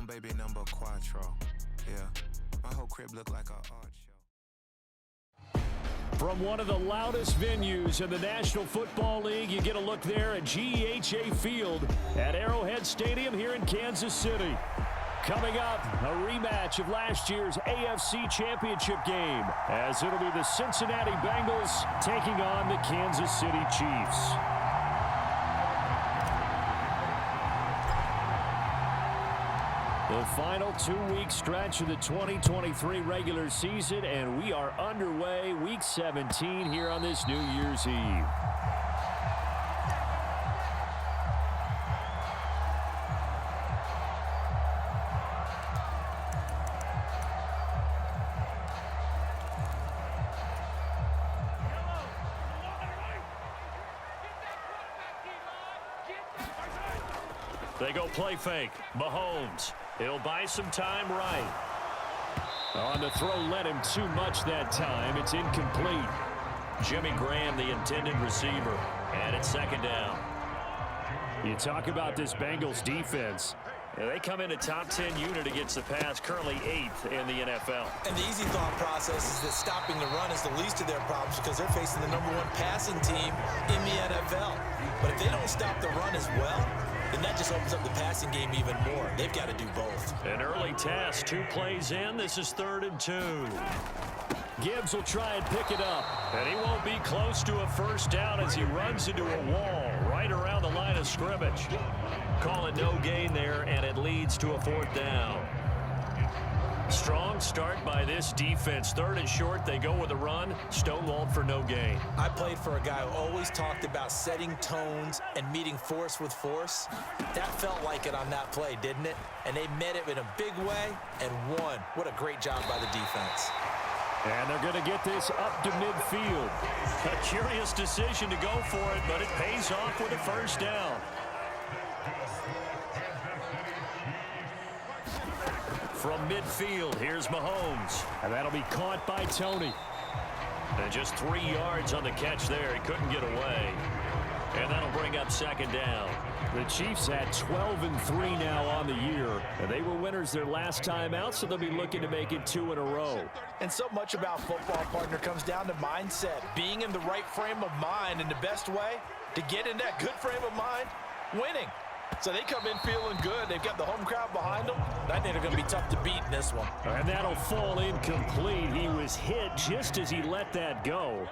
baby number quattro. Yeah, my whole crib look like a art show. From one of the loudest venues in the National Football League, you get a look there at GEHA Field at Arrowhead Stadium here in Kansas City. Coming up, a rematch of last year's AFC Championship game, as it'll be the Cincinnati Bengals taking on the Kansas City Chiefs. The final 2-week stretch of the 2023 regular season, and we are underway week 17 here on this New Year's Eve. They go play fake. Mahomes. He'll buy some time right. On the throw, led him too much that time. It's incomplete. Jimmy Graham, the intended receiver. And it's second down. You talk about this Bengals defense. They come in a top 10 unit against the pass, currently 8th in the NFL. And the easy thought process is that stopping the run is the least of their problems because they're facing the #1 passing team in the NFL. But if they don't stop the run as well, then that just opens up the passing game even more. They've got to do both. An early task, 2 plays in. This is 3rd and 2. Gibbs will try and pick it up. And he won't be close to a first down as he runs into a wall right around the line of scrimmage. Call it no gain there, and it leads to a 4th down. Strong start by this defense. 3rd and short, they go with a run. Stonewalled for no gain. I played for a guy who always talked about setting tones and meeting force with force. That felt like it on that play, didn't it? And they met it in a big way and won. What a great job by the defense. And they're going to get this up to midfield. A curious decision to go for it, but it pays off with a first down. From midfield, here's Mahomes. And that'll be caught by Tony. And just 3 yards on the catch there. He couldn't get away. And that'll bring up second down. The Chiefs had 12-3 now on the year. And they were winners their last time out, so they'll be looking to make it 2 in a row. And so much about football, partner, comes down to mindset. Being in the right frame of mind, and the best way to get in that good frame of mind, winning. So they come in feeling good. They've got the home crowd behind them. I think they're going to be tough to beat in this one. And that'll fall incomplete. He was hit just as he let that go.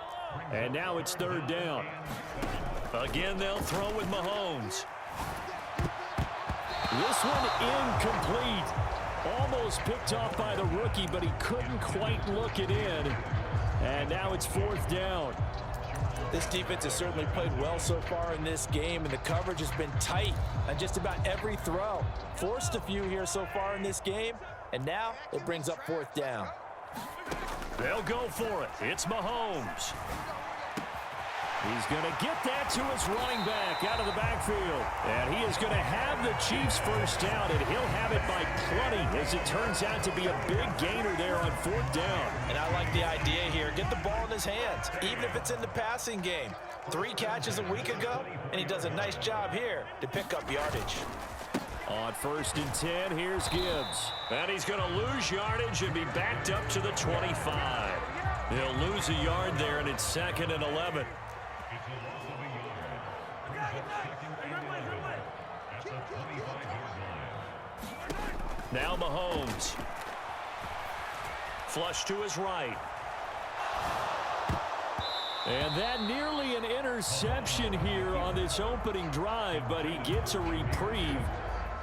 And now it's 3rd down. Again, they'll throw with Mahomes. This one incomplete. Almost picked off by the rookie, but he couldn't quite look it in. And now it's 4th down. This defense has certainly played well so far in this game, and the coverage has been tight on just about every throw. Forced a few here so far in this game, and now it brings up 4th down. They'll go for it. It's Mahomes. He's going to get that to his running back out of the backfield. And he is going to have the Chiefs first down, and he'll have it by plenty as it turns out to be a big gainer there on 4th down. And I like the idea here. Get the ball in his hands, even if it's in the passing game. 3 catches a week ago, and he does a nice job here to pick up yardage. On 1st and 10, here's Gibbs. And he's going to lose yardage and be backed up to the 25. He'll lose a yard there, and it's 2nd and 11. Now Mahomes. Flush to his right. And that nearly an interception here on this opening drive, but he gets a reprieve.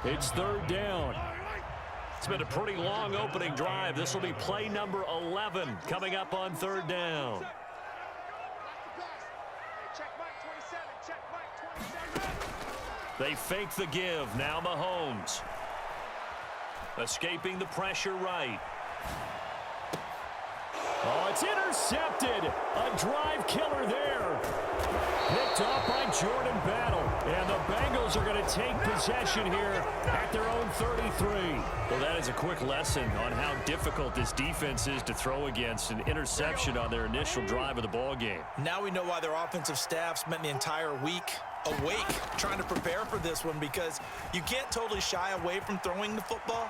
It's 3rd down. It's been a pretty long opening drive. This will be play number 11 coming up on 3rd down. They fake the give. Now Mahomes. Escaping the pressure right. Oh, it's intercepted. A drive killer there. Picked off by Jordan Battle. And the Bengals are going to take possession here at their own 33. Well, that is a quick lesson on how difficult this defense is to throw against. An interception on their initial drive of the ball game. Now we know why their offensive staff spent the entire week awake, trying to prepare for this one because you can't totally shy away from throwing the football,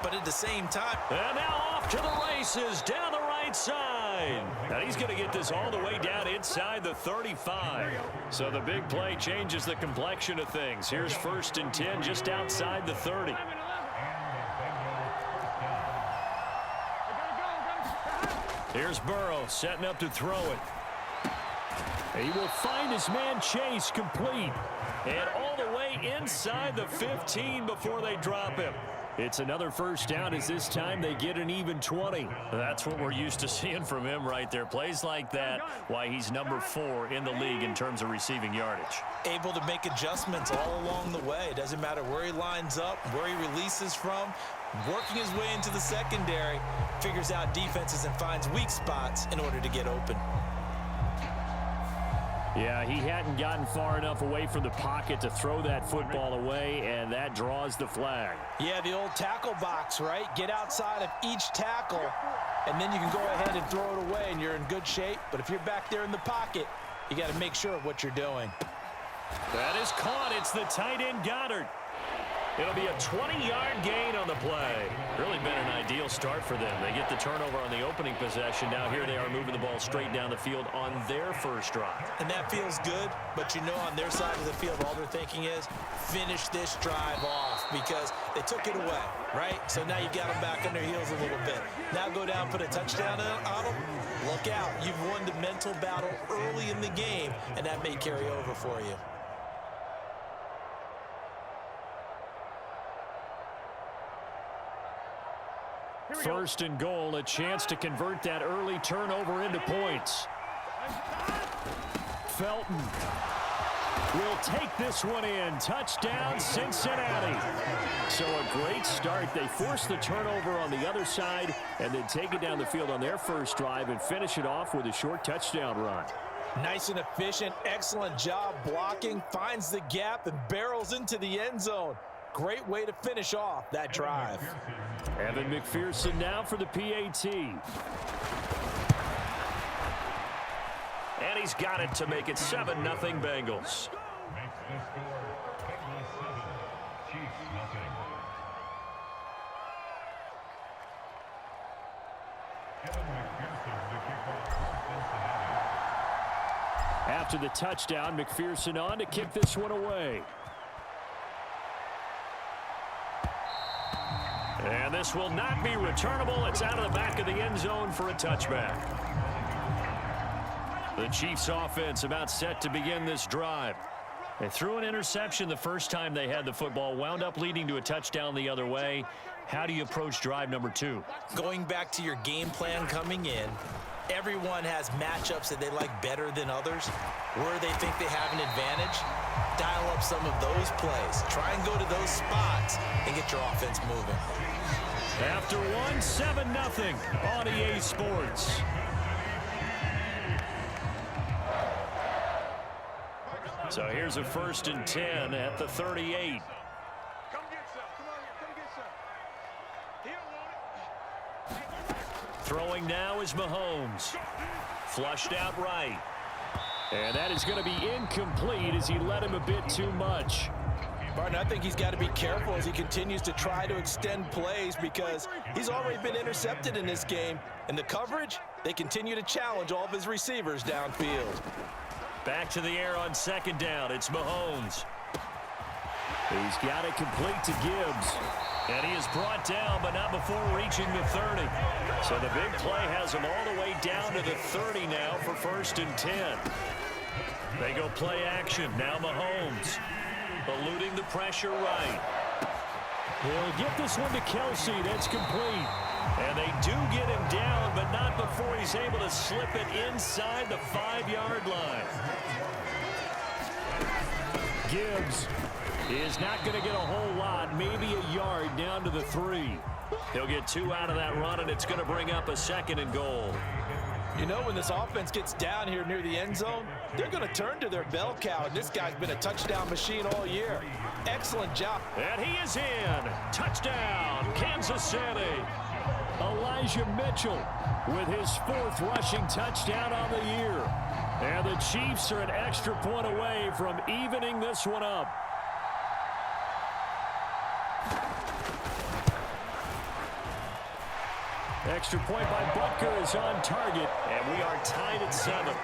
but at the same time. And now off to the races down the right side. And he's going to get this all the way down inside the 35. So the big play changes the complexion of things. Here's 1st and 10 just outside the 30. Here's Burrow setting up to throw it. He will find his man Chase complete. And all the way inside the 15 before they drop him. It's another 1st down as this time they get an even 20. That's what we're used to seeing from him right there. Plays like that, why he's number 4 in the league in terms of receiving yardage. Able to make adjustments all along the way. It doesn't matter where he lines up, where he releases from. Working his way into the secondary, figures out defenses and finds weak spots in order to get open. Yeah, he hadn't gotten far enough away from the pocket to throw that football away, and that draws the flag. Yeah, the old tackle box, right? Get outside of each tackle, and then you can go ahead and throw it away, and you're in good shape. But if you're back there in the pocket, you got to make sure of what you're doing. That is caught. It's the tight end Goddard. It'll be a 20-yard gain on the play. Really been an ideal start for them. They get the turnover on the opening possession. Now here they are moving the ball straight down the field on their first drive. And that feels good, but you know on their side of the field, all they're thinking is finish this drive off because they took it away, right? So now you got them back on their heels a little bit. Now go down, put a touchdown on them. Look out. You've won the mental battle early in the game, and that may carry over for you. First and goal, a chance to convert that early turnover into points. Felton will take this one in. Touchdown, Cincinnati. So a great start. They force the turnover on the other side and then take it down the field on their first drive and finish it off with a short touchdown run. Nice and efficient. Excellent job blocking. Finds the gap and barrels into the end zone. Great way to finish off that drive. Evan McPherson now for the PAT. And he's got it to make it 7-0 Bengals. After the touchdown, McPherson on to kick this one away. And this will not be returnable. It's out of the back of the end zone for a touchback. The Chiefs offense about set to begin this drive. They threw an interception the first time they had the football, wound up leading to a touchdown the other way. How do you approach drive number 2? Going back to your game plan coming in, everyone has matchups that they like better than others. Where they think they have an advantage, dial up some of those plays. Try and go to those spots and get your offense moving. After one, 7-0 on EA Sports. So here's a 1st and 10 at the 38. Throwing now is Mahomes. Flushed out right. And that is going to be incomplete as he led him a bit too much. Martin, I think he's got to be careful as he continues to try to extend plays because he's already been intercepted in this game. And the coverage, they continue to challenge all of his receivers downfield. Back to the air on 2nd down. It's Mahomes. He's got it complete to Gibbs. And he is brought down, but not before reaching the 30. So the big play has him all the way down to the 30 now for 1st and 10. They go play action. Now Mahomes eluding the pressure right. He'll get this one to Kelsey. That's complete. And they do get him down, but not before he's able to slip it inside the 5-yard line. Gibbs is not going to get a whole lot, maybe a yard down to the 3. He'll get 2 out of that run, and it's going to bring up a 2nd and goal. You know, when this offense gets down here near the end zone, they're going to turn to their bell cow, and this guy's been a touchdown machine all year. Excellent job. And he is in. Touchdown, Kansas City. Elijah Mitchell with his 4th rushing touchdown on the year. And the Chiefs are an extra point away from evening this one up. Extra point by Butker is on target, and we are tied at 7.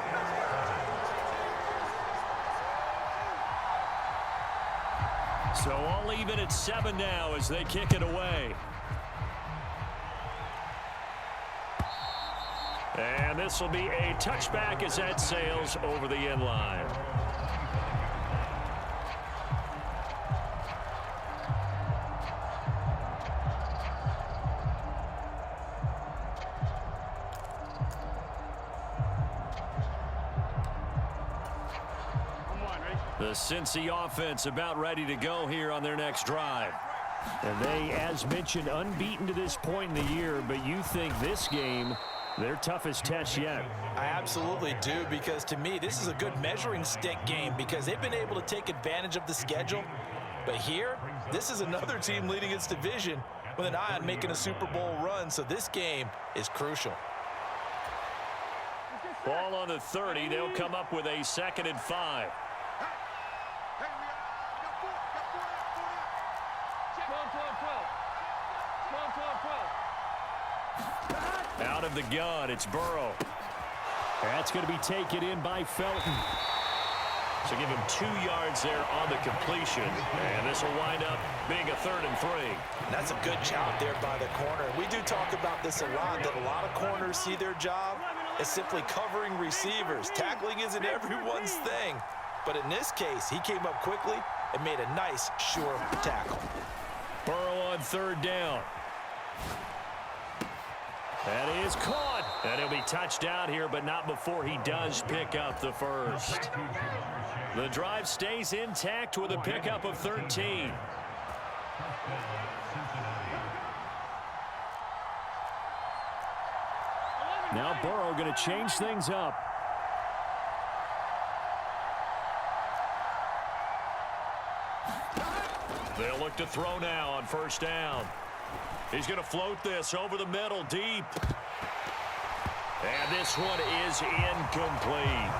So all even at 7 now as they kick it away. And this will be a touchback as that sails over the end line. The Cincy offense about ready to go here on their next drive. And they, as mentioned, unbeaten to this point in the year, but you think this game their toughest test yet? I absolutely do, because to me, this is a good measuring stick game because they've been able to take advantage of the schedule. But here, this is another team leading its division with an eye on making a Super Bowl run, so this game is crucial. Ball on the 30. They'll come up with a 2nd and 5. Out of the gun, it's Burrow. That's going to be taken in by Felton. So give him 2 yards there on the completion. And this will wind up being a 3rd and 3. And that's a good job there by the corner. We do talk about this a lot, that a lot of corners see their job as simply covering receivers. Tackling isn't everyone's thing. But in this case, he came up quickly and made a nice, sure tackle. Burrow on 3rd down. That is caught. And he'll be touched out here, but not before he does pick up the first. The drive stays intact with a pickup of 13. Now Burrow going to change things up. They'll look to throw now on 1st down. He's going to float this over the middle deep. And this one is incomplete.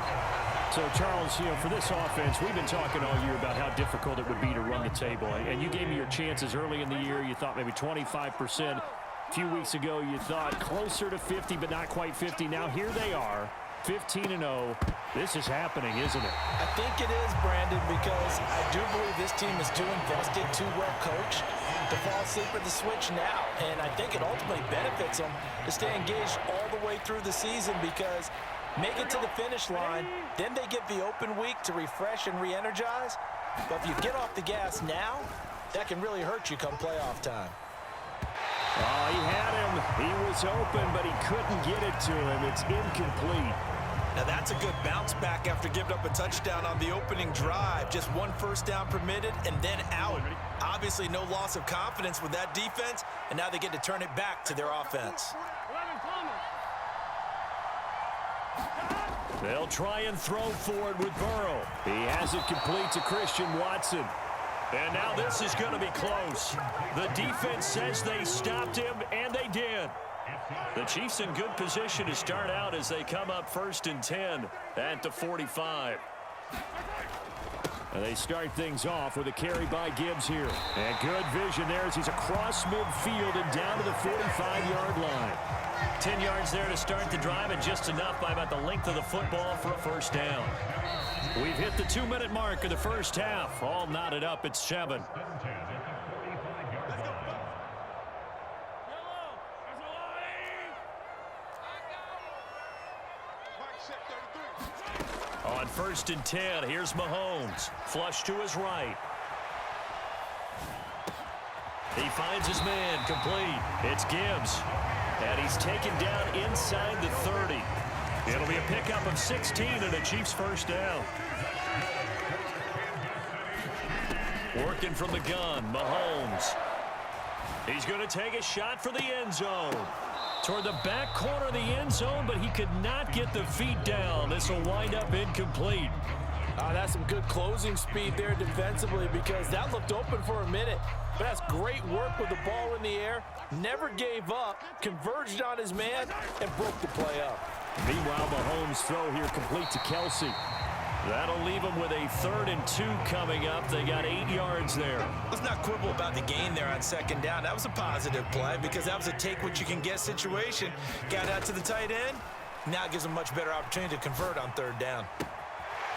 So, Charles, for this offense, we've been talking all year about how difficult it would be to run the table. And you gave me your chances early in the year. You thought maybe 25%. A few weeks ago, you thought closer to 50, but not quite 50. Now, here they are, 15-0. This is happening, isn't it? I think it is, Brandon, because I do believe this team is too invested, too well coached to fall asleep at the switch now. And I think it ultimately benefits them to stay engaged all the way through the season, because make it to the finish line, then they get the open week to refresh and re-energize. But if you get off the gas now, that can really hurt you come playoff time. Oh, he had him. He was open, but he couldn't get it to him. It's incomplete. Now that's a good bounce back after giving up a touchdown on the opening drive. Just 1 first down permitted and then out. Obviously no loss of confidence with that defense, and now they get to turn it back to their offense. They'll try and throw for it with Burrow. He has it complete to Christian Watson. And now this is going to be close. The defense says they stopped him, and they did. The Chiefs in good position to start out as they come up 1st and 10 at the 45. And they start things off with a carry by Gibbs here. And good vision there as he's across midfield and down to the 45-yard line. 10 yards there to start the drive, and just enough by about the length of the football for a 1st down. We've hit the 2-minute mark of the 1st half. All knotted up at 7. On 1st and 10, here's Mahomes. Flush to his right. He finds his man, complete. It's Gibbs. And he's taken down inside the 30. It'll be a pickup of 16 and a Chiefs 1st down. Working from the gun, Mahomes. He's going to take a shot for the end zone. Toward the back corner of the end zone, but he could not get the feet down. This will wind up incomplete. That's some good closing speed there defensively, because that looked open for a minute. But that's great work with the ball in the air. Never gave up, converged on his man, and broke the play up. Meanwhile, Mahomes' throw here complete to Kelsey. That'll leave them with a 3rd and 2 coming up. They got 8 yards there. Let's not quibble about the gain there on 2nd down. That was a positive play because that was a take-what-you-can-get situation. Got out to the tight end. Now it gives them a much better opportunity to convert on 3rd down.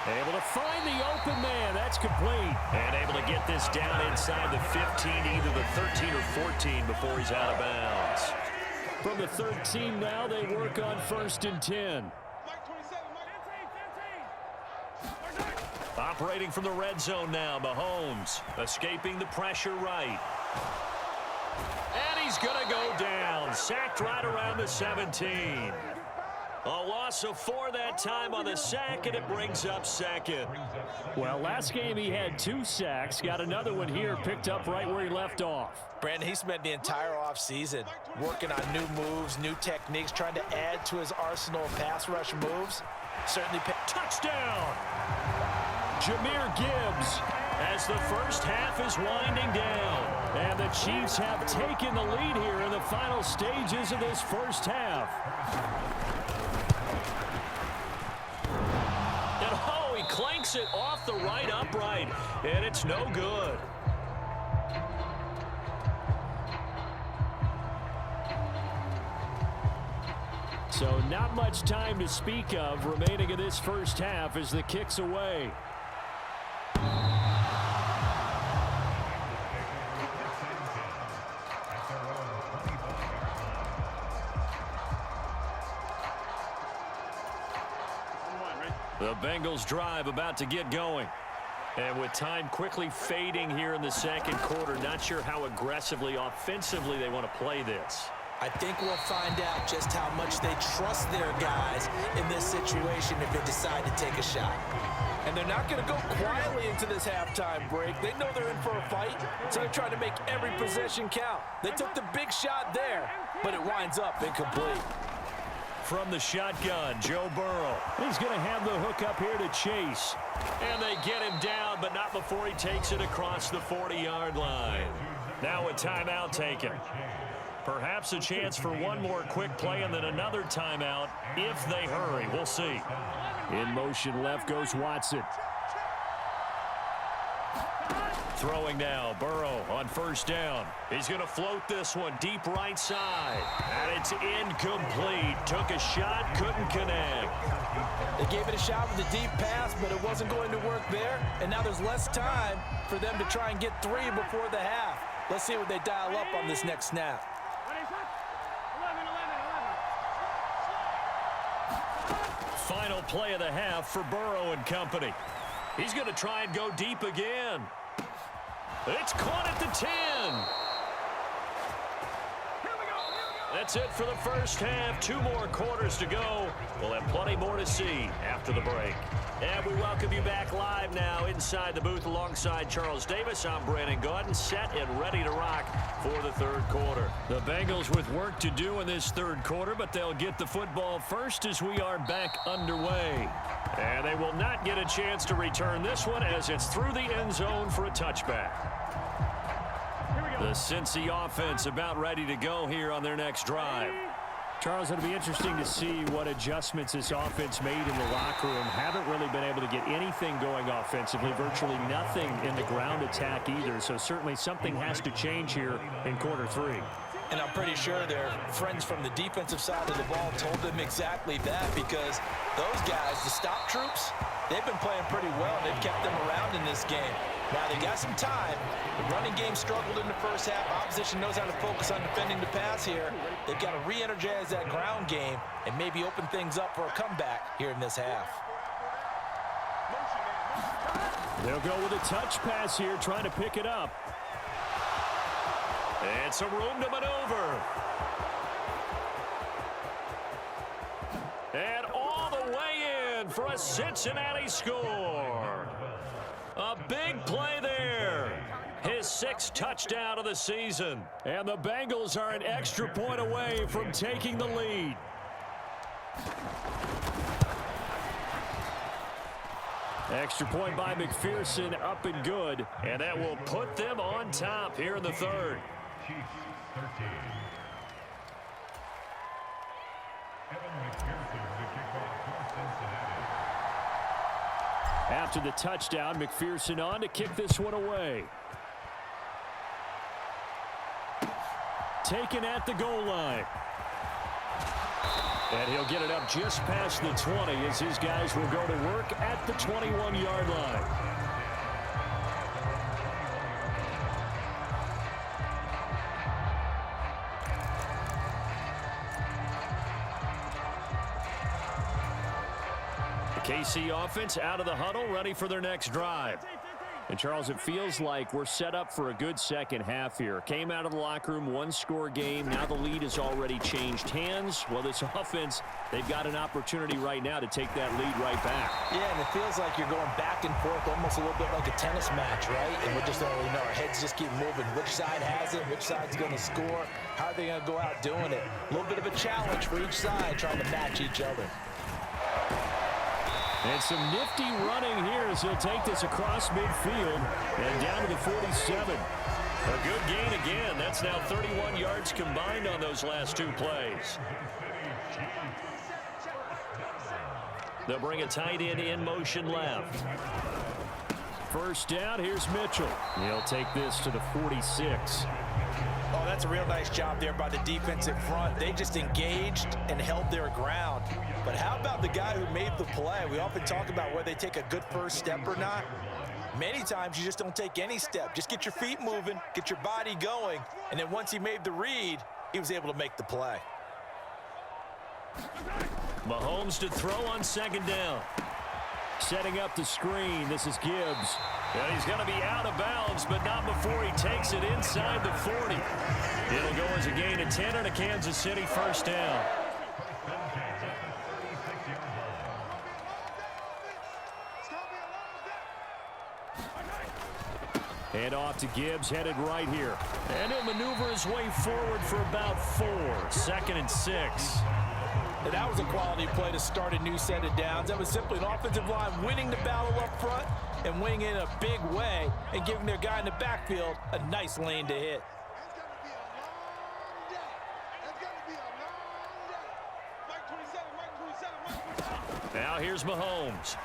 Able to find the open man. That's complete. And able to get this down inside the 15, either the 13 or 14 before he's out of bounds. From the 13 now, they work on 1st and 10. Operating from the red zone now, Mahomes escaping the pressure right. And he's going to go down. Sacked right around the 17. A loss of 4 that time on the sack, and it brings up 2nd. Well, last game he had 2 sacks. Got another one here, picked up right where he left off. Brandon, he spent the entire offseason working on new moves, new techniques, trying to add to his arsenal of pass rush moves. Certainly. Touchdown! Jahmyr Gibbs as the first half is winding down. And the Chiefs have taken the lead here in the final stages of this first half. And oh, he clanks it off the right upright. And it's no good. So not much time to speak of remaining in this first half as the kick's away. The Bengals drive about to get going. And with time quickly fading here in the 2nd quarter, not sure how aggressively, offensively they want to play this. I think we'll find out just how much they trust their guys in this situation if they decide to take a shot. And they're not going to go quietly into this halftime break. They know they're in for a fight, so they're trying to make every possession count. They took the big shot there, but it winds up incomplete. From the shotgun, Joe Burrow. He's going to have the hook up here to Chase. And they get him down, but not before he takes it across the 40-yard line. Now a timeout taken. Perhaps a chance for one more quick play and then another timeout if they hurry. We'll see. In motion left goes Watson. Throwing now, Burrow on 1st down. He's going to float this one deep right side. And it's incomplete. Took a shot, couldn't connect. They gave it a shot with a deep pass, but it wasn't going to work there. And now there's less time for them to try and get 3 before the half. Let's see what they dial up on this next snap. Final play of the half for Burrow and company. He's going to try and go deep again. It's caught at the 10. That's it for the first half. 2 more quarters to go. We'll have plenty more to see after the break. And we welcome you back live now inside the booth alongside Charles Davis. I'm Brandon Gaudin, set and ready to rock for the 3rd quarter. The Bengals with work to do in this 3rd quarter, but they'll get the football first as we are back underway. And they will not get a chance to return this one as it's through the end zone for a touchback. The Cincy offense about ready to go here on their next drive. Charles, it'll be interesting to see what adjustments this offense made in the locker room. Haven't really been able to get anything going offensively, virtually nothing in the ground attack either. So certainly something has to change here in quarter 3. And I'm pretty sure their friends from the defensive side of the ball told them exactly that, because those guys, the stop troops, they've been playing pretty well. They've kept them around in this game. Now they got some time. The running game struggled in the first half. Opposition knows how to focus on defending the pass here. They've got to re-energize that ground game and maybe open things up for a comeback here in this half. They'll go with a touch pass here, trying to pick it up. And some room to maneuver. And all the way in for a Cincinnati score. A big play there. His 6th touchdown of the season. And the Bengals are an extra point away from taking the lead. Extra point by McPherson, up and good. And that will put them on top here in the 3rd. After the touchdown, McPherson on to kick this one away. Taken at the goal line. And he'll get it up just past the 20 as his guys will go to work at the 21-yard line. KC offense out of the huddle, ready for their next drive. And, Charles, it feels like we're set up for a good second half here. Came out of the locker room, one-score game. Now the lead has already changed hands. Well, this offense, they've got an opportunity right now to take that lead right back. Yeah, and it feels like you're going back and forth almost a little bit like a tennis match, right? And we just don't really know. Our heads just keep moving. Which side has it? Which side's going to score? How are they going to go out doing it? A little bit of a challenge for each side trying to match each other. And some nifty running here as he'll take this across midfield and down to the 47. A good gain again. That's now 31 yards combined on those last two plays. They'll bring a tight end in motion left. First down, here's Mitchell. He'll take this to the 46. Oh, that's a real nice job there by the defensive front. They just engaged and held their ground. But how about the guy who made the play? We often talk about whether they take a good first step or not. Many times you just don't take any step. Just get your feet moving, get your body going, and then once he made the read, he was able to make the play. Mahomes to throw on second down. Setting up the screen, this is Gibbs. And he's going to be out of bounds, but not before he takes it inside the 40. It'll go as a gain of 10 and a Kansas City first down. Hand off to Gibbs, headed right here. And he'll maneuver his way forward for about 4. 2nd and 6. And that was a quality play to start a new set of downs. That was simply an offensive line winning the battle up front and winning in a big way and giving their guy in the backfield a nice lane to hit. Now here's Mahomes.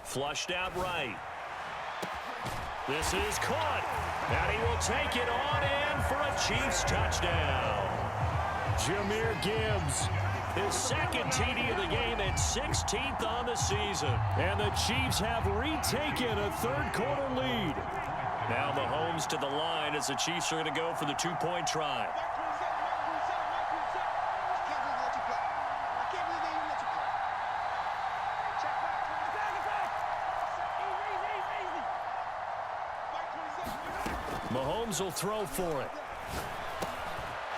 Flushed out right. This is caught. And he will take it on in for a Chiefs touchdown. Jahmyr Gibbs, his second TD of the game and 16th on the season. And the Chiefs have retaken a third-quarter lead. Now Mahomes to the line as the Chiefs are going to go for the two-point try. Mahomes will throw for it.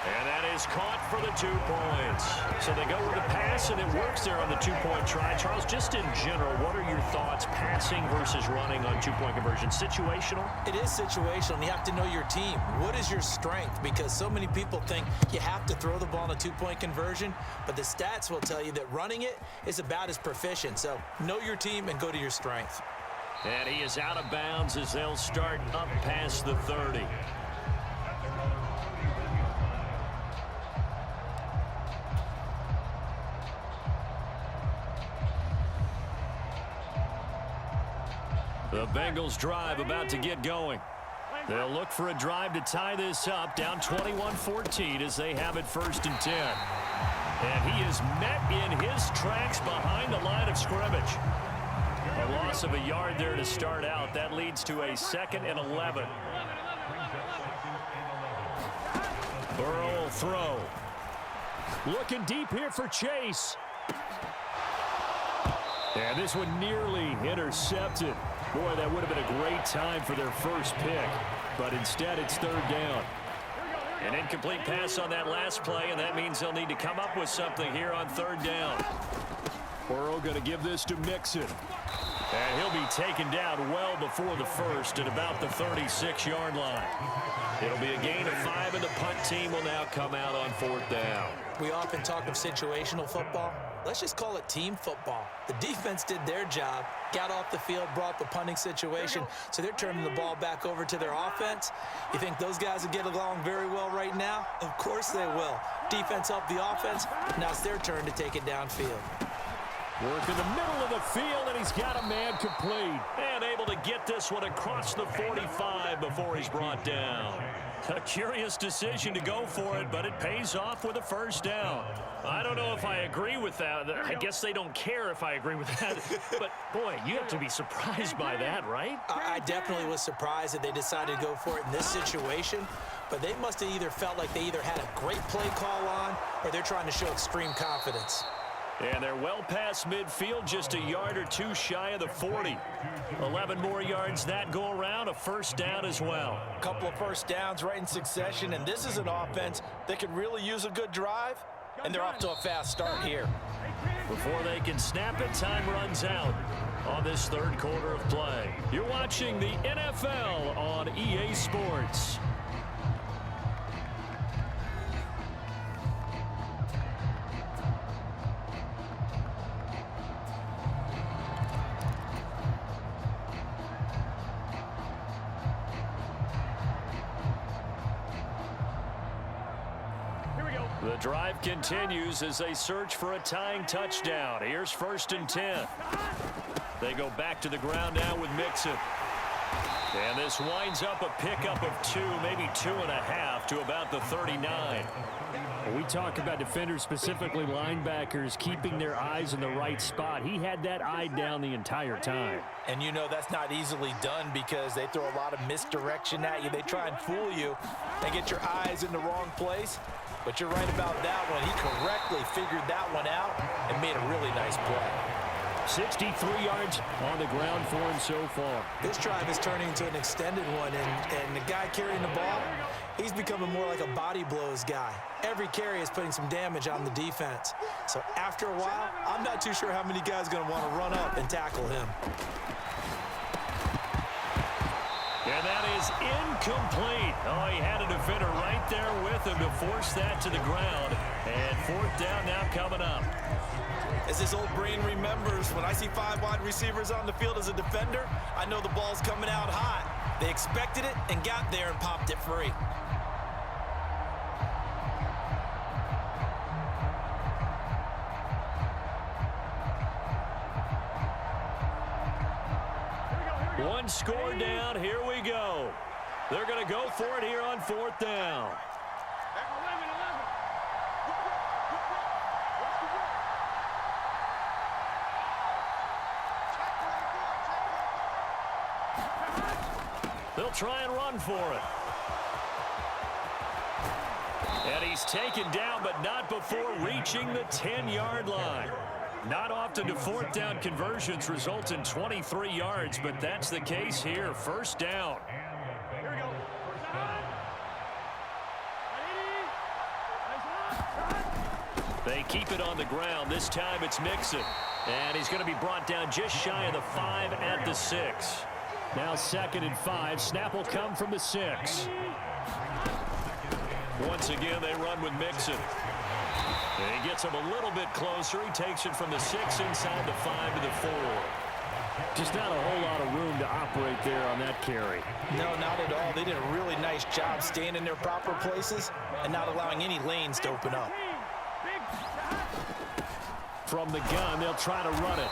And that is caught for the 2 points. So they go with the pass, and it works there on the two-point try. Charles, just in general, what are your thoughts passing versus running on two-point conversion? Situational? It is situational. You have to know your team. What is your strength? Because so many people think you have to throw the ball in a two-point conversion, but the stats will tell you that running it is about as proficient. So know your team and go to your strength. And he is out of bounds as they'll start up past the 30. The Bengals drive about to get going. They'll look for a drive to tie this up, down 21-14 as they have it 1st and 10. And he is met in his tracks behind the line of scrimmage. A loss of a yard there to start out. That leads to a 2nd and 11. Burrow will throw. Looking deep here for Chase. And this one nearly intercepted. Boy, that would have been a great time for their first pick. But instead, it's 3rd down. An incomplete pass on that last play, and that means they'll need to come up with something here on 3rd down. Burrow going to give this to Mixon. And he'll be taken down well before the first at about the 36-yard line. It'll be a gain of 5, and the punt team will now come out on 4th down. We often talk of situational football. Let's just call it team football. The defense did their job, got off the field, brought up a punting situation, so they're turning the ball back over to their offense. You think those guys will get along very well right now? Of course they will. Defense helped the offense. Now it's their turn to take it downfield. Work in the middle of the field, and he's got a man complete. And able to get this one across the 45 before he's brought down. A curious decision to go for it, but it pays off with a first down. I don't know if I agree with that. I guess they don't care if I agree with that. But, boy, you have to be surprised by that, right? I definitely was surprised that they decided to go for it in this situation. But they must have either felt like they either had a great play call on or they're trying to show extreme confidence. And they're well past midfield, just a yard or two shy of the 40. 11 more yards that go around, a first down as well. A couple of first downs right in succession, and this is an offense that could really use a good drive, and they're off to a fast start here. Before they can snap it, time runs out on this third quarter of play. You're watching the NFL on EA Sports. The drive continues as they search for a tying touchdown. Here's 1st and 10. They go back to the ground now with Mixon. And this winds up a pickup of 2, maybe 2.5 to about the 39. We talk about defenders, specifically linebackers, keeping their eyes in the right spot. He had that eye down the entire time. And you know that's not easily done because they throw a lot of misdirection at you. They try and fool you and get your eyes in the wrong place. But you're right about that one. He correctly figured that one out and made a really nice play. 63 yards on the ground for him so far. This drive is turning into an extended one, and the guy carrying the ball, he's becoming more like a body blows guy. Every carry is putting some damage on the defense. So after a while, I'm not too sure how many guys are going to want to run up and tackle him. And that is incomplete. Oh, he had a defender right there with him to force that to the ground. And 4th down now coming up. As this old brain remembers, when I see 5 wide receivers on the field as a defender, I know the ball's coming out hot. They expected it and got there and popped it free. One score down, here we go. They're going to go for it here on 4th down. They'll try and run for it. And he's taken down, but not before reaching the 10-yard line. Not often do 4th down conversions result in 23 yards, but that's the case here. 1st down. Here we go. They keep it on the ground. This time it's Mixon. And he's going to be brought down just shy of the 5 at the 6. Now 2nd and 5. Snap will come from the 6. Once again, they run with Mixon. And he gets him a little bit closer. He takes it from the 6 inside the 5 to the 4. Just not a whole lot of room to operate there on that carry. No, not at all. They did a really nice job staying in their proper places and not allowing any lanes to open up. From the gun, they'll try to run it.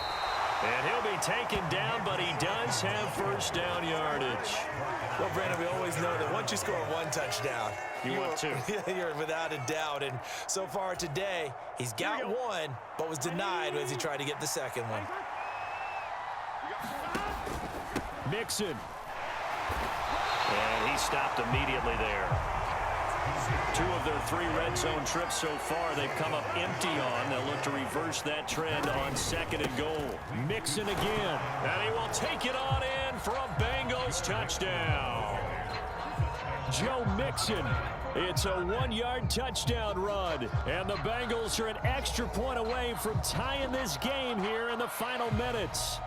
And he'll be taken down, but he does have 1st down yardage. Well, Brandon, we always know that once you score 1 touchdown, You want 2. You're without a doubt. And so far today, he's got 1, but was denied as he tried to get the 2nd one. Mixon. And he stopped immediately there. 2 of their 3 red zone trips so far they've come up empty on. They'll look to reverse that trend on 2nd and goal. Mixon again. And he will take it on in for a Bengals touchdown. Joe Mixon. It's a 1-yard touchdown run. And the Bengals are an extra point away from tying this game here in the final minutes.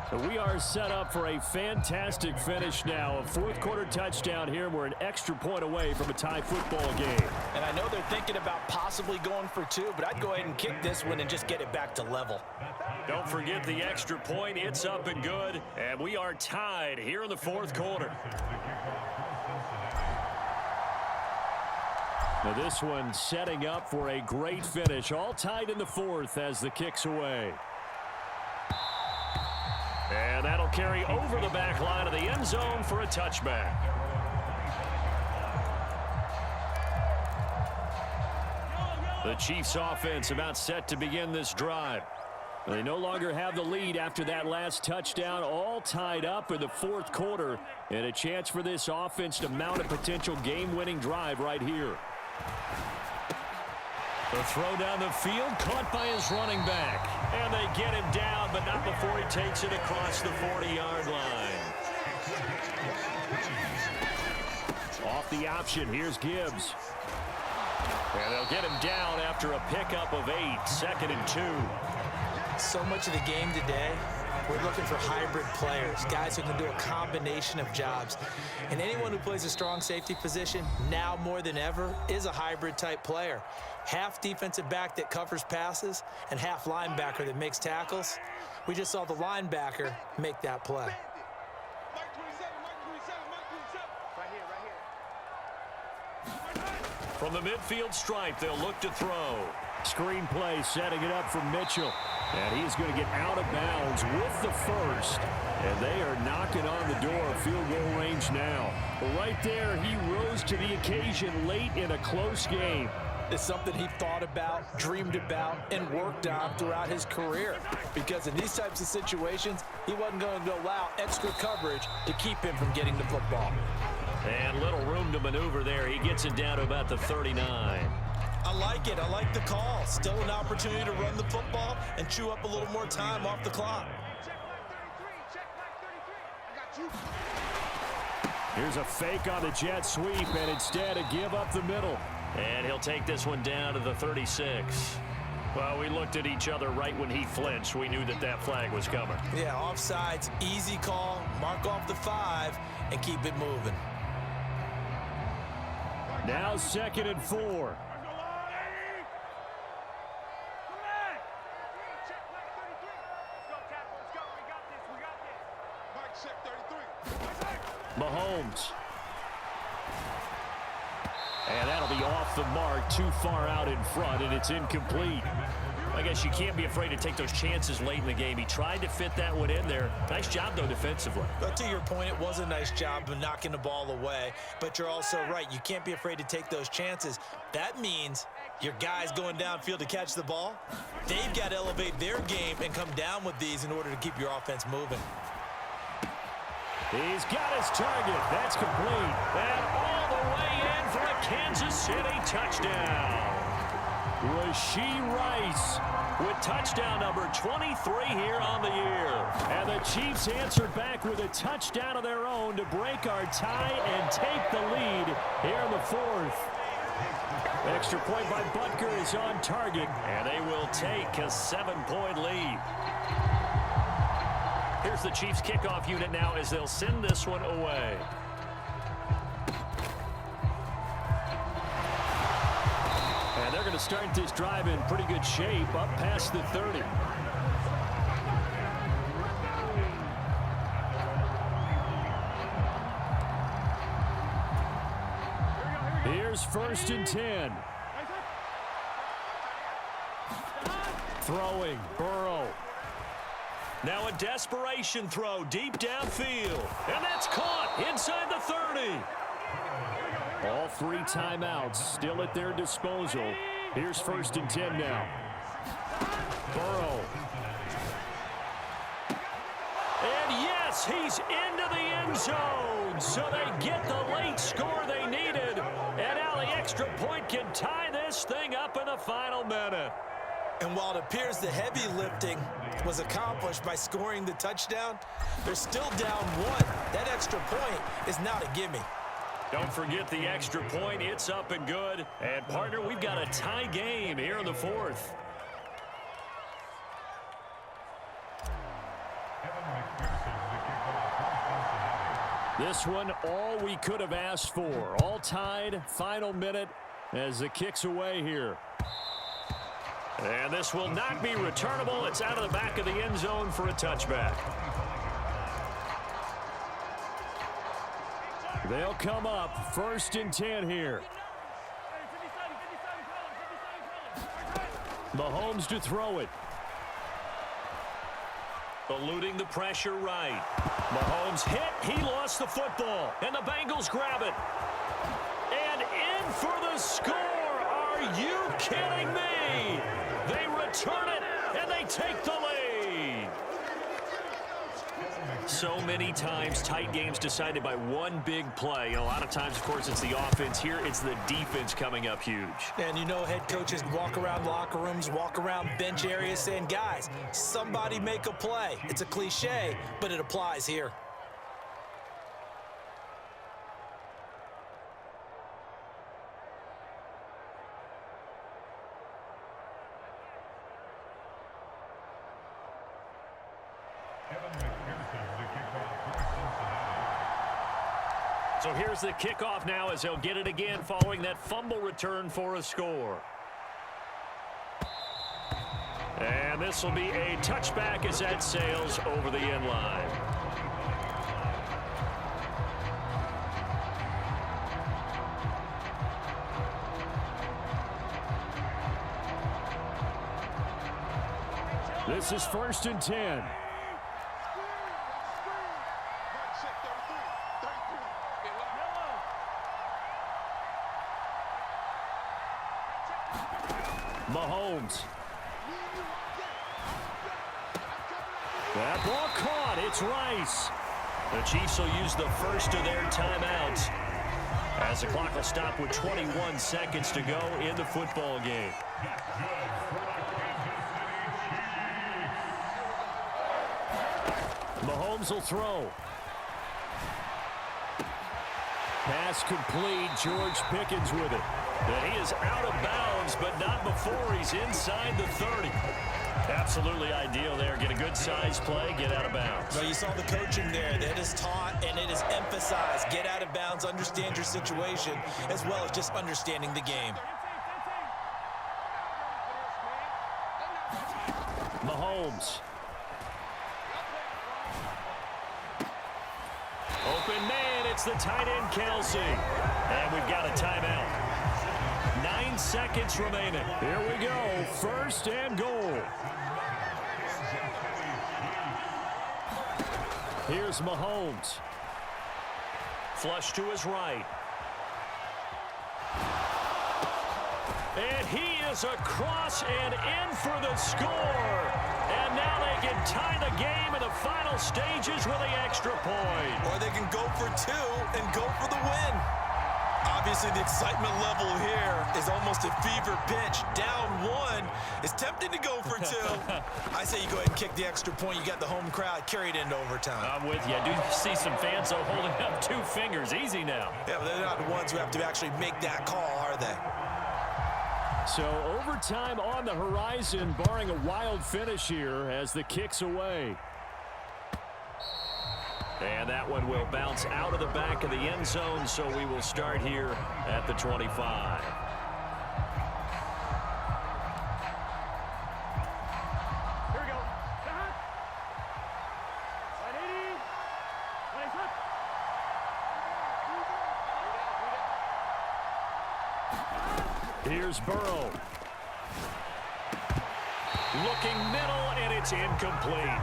So we are set up for a fantastic finish now. A fourth-quarter touchdown here. We're an extra point away from a tie football game. And I know they're thinking about possibly going for two, but I'd go ahead and kick this one and just get it back to level. Don't forget the extra point. It's up and good. And we are tied here in the fourth quarter. Now this one setting up for a great finish. All tied in the fourth as the kick's away. And that'll carry over the back line of the end zone for a touchback. The Chiefs offense about set to begin this drive. They no longer have the lead after that last touchdown, all tied up in the fourth quarter, and a chance for this offense to mount a potential game-winning drive right here. The throw down the field, caught by his running back. And they get him down, but not before he takes it across the 40-yard line. Off the option, here's Gibbs. And they'll get him down after a pickup of 8, 2nd and 2. So much of the game today, we're looking for hybrid players, guys who can do a combination of jobs. And anyone who plays a strong safety position, now more than ever, is a hybrid type player. Half defensive back that covers passes and half linebacker that makes tackles. We just saw the linebacker make that play. From the midfield stripe, they'll look to throw. Screen play setting it up for Mitchell. And he's going to get out of bounds with the first. And they are knocking on the door of field goal range now. But right there, he rose to the occasion late in a close game. It's something he thought about, dreamed about, and worked on throughout his career. Because in these types of situations, he wasn't going to allow extra coverage to keep him from getting the football. And little room to maneuver there. He gets it down to about the 39. I like it. I like the call. Still an opportunity to run the football and chew up a little more time off the clock. Here's a fake on the jet sweep, and instead a give up the middle. And he'll take this one down to the 36. Well, we looked at each other right when he flinched. We knew that that flag was coming. Yeah, offsides, easy call. Mark off the 5 and keep it moving. Now 2nd and 4. Mahomes. And that'll be off the mark, too far out in front, and it's incomplete. I guess you can't be afraid to take those chances late in the game. He tried to fit that one in there. Nice job, though, defensively. But to your point, it was a nice job of knocking the ball away. But you're also right. You can't be afraid to take those chances. That means your guys going downfield to catch the ball, they've got to elevate their game and come down with these in order to keep your offense moving. He's got his target. That's complete. And all the way in for a Kansas City touchdown. Rashee Rice with touchdown number 23 here on the year. And the Chiefs answered back with a touchdown of their own to break our tie and take the lead here in the fourth. Extra point by Butker is on target. And they will take a 7-point lead. Here's the Chiefs kickoff unit now as they'll send this one away. And they're going to start this drive in pretty good shape up past the 30. Here's 1st and 10. Throwing, Burrow. Now a desperation throw deep downfield. And that's caught inside the 30. All 3 timeouts still at their disposal. Here's 1st and 10 now. Burrow. And yes, he's into the end zone. So they get the late score they needed. And now the extra point can tie this thing up in the final minute. And while it appears the heavy lifting was accomplished by scoring the touchdown, they're still down 1. That extra point is not a gimme. Don't forget the extra point. It's up and good. And, partner, we've got a tie game here in the fourth. This one, all we could have asked for. All tied, final minute as the kick's away here. And this will not be returnable. It's out of the back of the end zone for a touchback. They'll come up 1st and 10 here. Mahomes to throw it. Eluding the pressure right. Mahomes hit. He lost the football. And the Bengals grab it. And in for the score. Are you kidding me? They return it, and they take the lead. So many times, tight games decided by one big play. A lot of times, of course, it's the offense. Here, it's the defense coming up huge. And you know, head coaches walk around locker rooms, walk around bench areas saying, guys, somebody make a play. It's a cliche, but it applies here. So here's the kickoff now as they'll get it again following that fumble return for a score. And this will be a touchback as that sails over the end line. This is 1st and 10. Mahomes. That ball caught. It's Rice. The Chiefs will use the first of their timeouts as the clock will stop with 21 seconds to go in the football game. Mahomes will throw. Pass complete. George Pickens with it. And he is out of bounds, but not before he's inside the 30. Absolutely ideal there. Get a good size play, get out of bounds. Well, you saw the coaching there. That is taught and it is emphasized. Get out of bounds, understand your situation, as well as just understanding the game. Mahomes. Open man, it's the tight end, Kelsey. And we've got a timeout. 9 seconds remaining. Here we go. 1st and goal. Here's Mahomes. Flush to his right. And he is across and in for the score. And now they can tie the game in the final stages with the extra point. Or they can go for 2 and go for the win. Obviously, the excitement level here is almost a fever pitch. Down 1. It's tempting to go for 2. I say you go ahead and kick the extra point. You got the home crowd carried into overtime. I'm with you. I do see some fans holding up 2 fingers. Easy now. Yeah, but they're not the ones who have to actually make that call, are they? So overtime on the horizon, barring a wild finish here as the kick's away. And that one will bounce out of the back of the end zone, so we will start here at the 25. Here we go. Here's Burrow. Looking middle, and it's incomplete.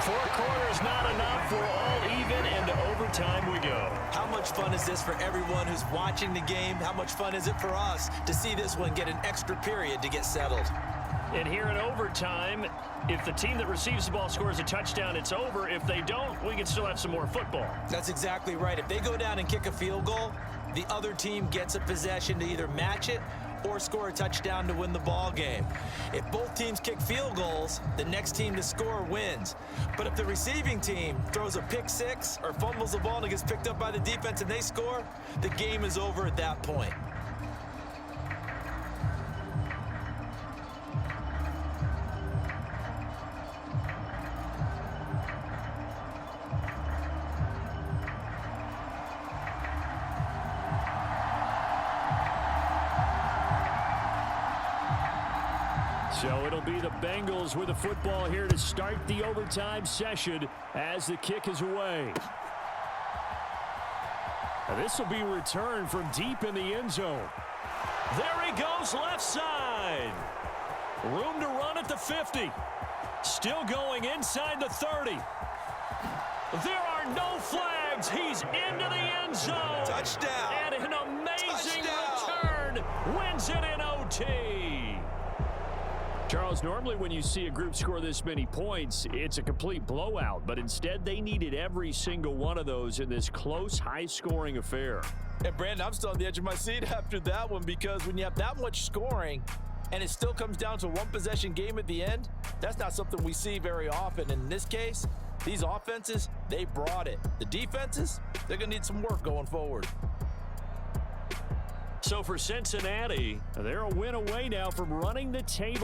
4 quarters not enough. We're all even, and to overtime we go. How much fun is this for everyone who's watching the game? How much fun is it for us to see this one get an extra period to get settled? And here in overtime, if the team that receives the ball scores a touchdown, it's over. If they don't, we can still have some more football. That's exactly right. If they go down and kick a field goal, the other team gets a possession to either match it or score a touchdown to win the ball game. If both teams kick field goals, the next team to score wins. But if the receiving team throws a pick 6 or fumbles the ball and it gets picked up by the defense and they score, the game is over at that point. So it'll be the Bengals with the football here to start the overtime session as the kick is away. This will be returned from deep in the end zone. There he goes, left side. Room to run at the 50. Still going inside the 30. There are no flags. He's into the end zone. Touchdown. And an amazing return. Wins it in OT. Charles, normally when you see a group score this many points, it's a complete blowout. But instead, they needed every single one of those in this close, high-scoring affair. And, Brandon, I'm still on the edge of my seat after that one because when you have that much scoring and it still comes down to a one-possession game at the end, that's not something we see very often. And in this case, these offenses, they brought it. The defenses, they're going to need some work going forward. So for Cincinnati, They're a win away now from running the table.